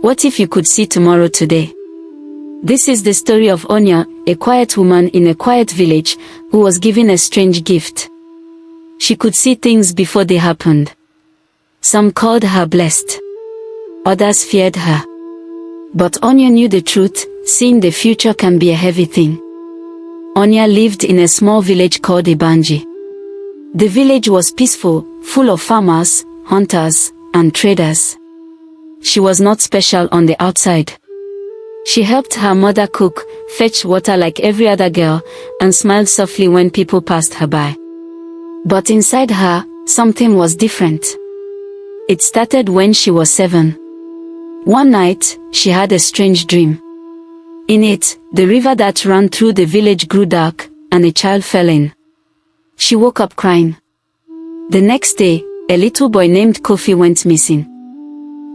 What if you could see tomorrow today? This is the story of Anya, a quiet woman in a quiet village, who was given a strange gift. She could see things before they happened. Some called her blessed. Others feared her. But Anya knew the truth. Seeing the future can be a heavy thing. Anya lived in a small village called Ibanji. The village was peaceful, full of farmers, hunters, and traders. She was not special on the outside. She helped her mother cook, fetch water like every other girl, and smiled softly when people passed her by. But inside her, something was different. It started when she was 7. One night, she had a strange dream. In it, the river that ran through the village grew dark, and a child fell in. She woke up crying. The next day, a little boy named Kofi went missing.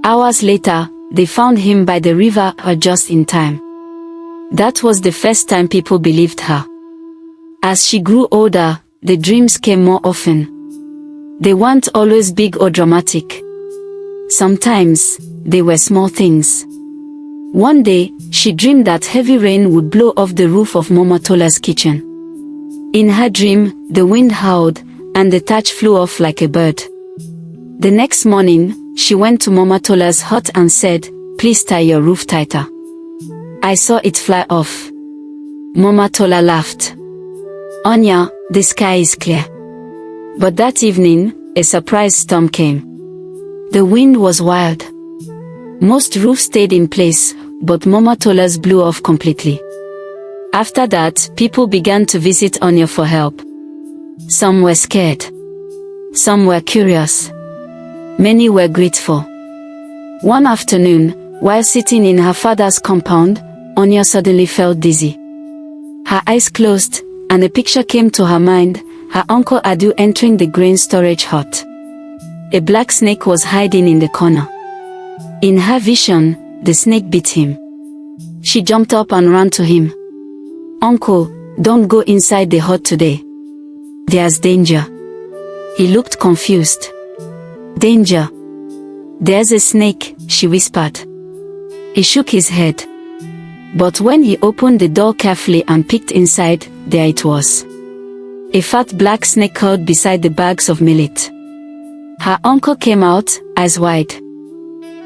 Hours later, they found him by the river just in time. That was the first time people believed her. As she grew older, the dreams came more often. They weren't always big or dramatic. Sometimes, they were small things. One day, she dreamed that heavy rain would blow off the roof of Momotola's kitchen. In her dream, the wind howled, and the thatch flew off like a bird. The next morning, she went to Momotola's hut and said, "Please tie your roof tighter." I saw it fly off. Momotola laughed. "Anya, the sky is clear." But that evening, a surprise storm came. The wind was wild. Most roofs stayed in place, but Momotola's blew off completely. After that, people began to visit Anya for help. Some were scared. Some were curious. Many were grateful. One afternoon, while sitting in her father's compound, Anya suddenly felt dizzy. Her eyes closed, and a picture came to her mind, her uncle Adu entering the grain storage hut. A black snake was hiding in the corner. In her vision, the snake bit him. She jumped up and ran to him. "Uncle, don't go inside the hut today. There's danger." He looked confused. "Danger? There's a snake," she whispered. He shook his head. But when he opened the door carefully and peeked inside, there it was. A fat black snake curled beside the bags of millet. Her uncle came out, eyes wide.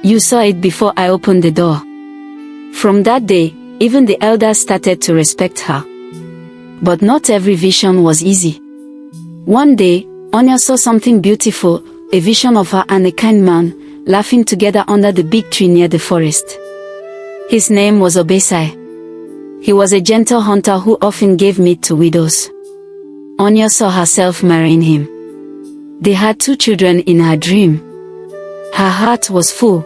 "You saw it before I opened the door." From that day, even the elders started to respect her. But not every vision was easy. One day, Anya saw something beautiful, a vision of her and a kind man, laughing together under the big tree near the forest. His name was Obesai. He was a gentle hunter who often gave meat to widows. Anya saw herself marrying him. They had 2 children in her dream. Her heart was full.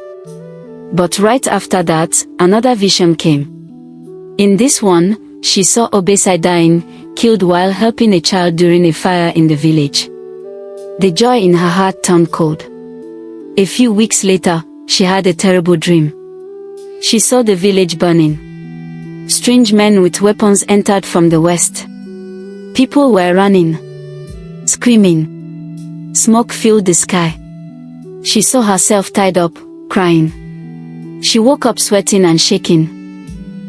But right after that, another vision came. In this one, she saw Obesai dying, killed while helping a child during a fire in the village. The joy in her heart turned cold. A few weeks later, she had a terrible dream. She saw the village burning. Strange men with weapons entered from the west. People were running, screaming. Smoke filled the sky. She saw herself tied up, crying. She woke up sweating and shaking.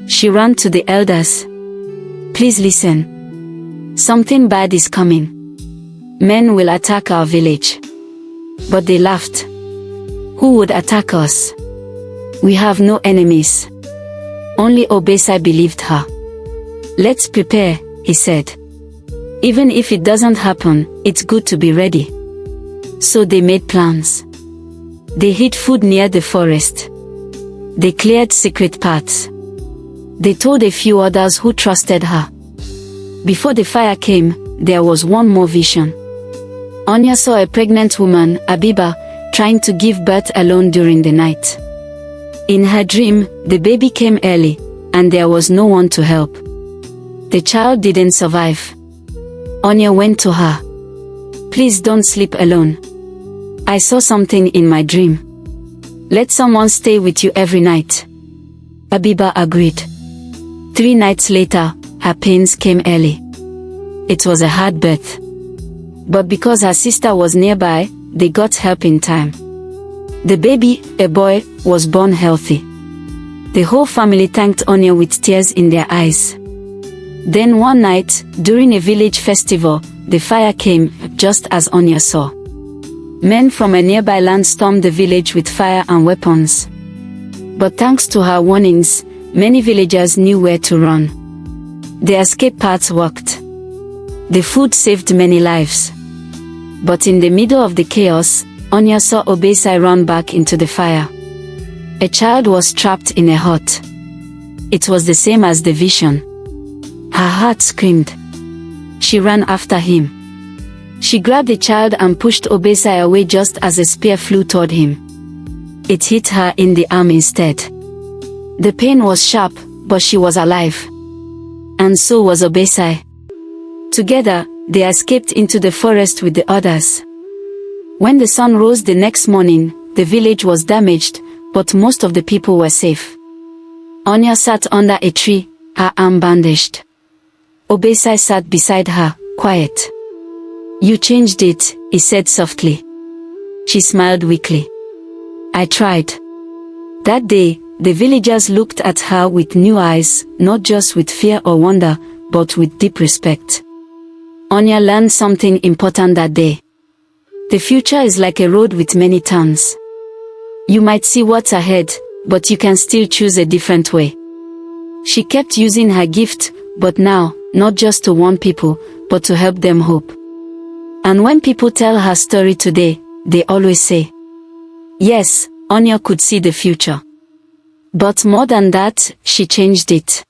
She ran to the elders. "Please listen. Something bad is coming. Men will attack our village." But they laughed. "Who would attack us? We have no enemies." Only Obesai believed her. "Let's prepare," he said. "Even if it doesn't happen, it's good to be ready." So they made plans. They hid food near the forest. They cleared secret paths. They told a few others who trusted her. Before the fire came, there was one more vision. Anya saw a pregnant woman, Abiba, trying to give birth alone during the night. In her dream, the baby came early, and there was no one to help. The child didn't survive. Anya went to her. "Please don't sleep alone. I saw something in my dream. Let someone stay with you every night." Abiba agreed. 3 nights later, her pains came early. It was a hard birth. But because her sister was nearby, they got help in time. The baby, a boy, was born healthy. The whole family thanked Anya with tears in their eyes. Then one night, during a village festival, the fire came, just as Anya saw. Men from a nearby land stormed the village with fire and weapons. But thanks to her warnings, many villagers knew where to run. The escape paths worked. The food saved many lives. But in the middle of the chaos, Anya saw Obesai run back into the fire. A child was trapped in a hut. It was the same as the vision. Her heart screamed. She ran after him. She grabbed the child and pushed Obesai away just as a spear flew toward him. It hit her in the arm instead. The pain was sharp, but she was alive. And so was Obesai. Together, they escaped into the forest with the others. When the sun rose the next morning, the village was damaged, but most of the people were safe. Anya sat under a tree, her arm bandaged. Obesai sat beside her, quiet. "You changed it," he said softly. She smiled weakly. "I tried." That day, the villagers looked at her with new eyes, not just with fear or wonder, but with deep respect. Anya learned something important that day. The future is like a road with many turns. You might see what's ahead, but you can still choose a different way. She kept using her gift, but now, not just to warn people, but to help them hope. And when people tell her story today, they always say, yes, Anya could see the future. But more than that, she changed it.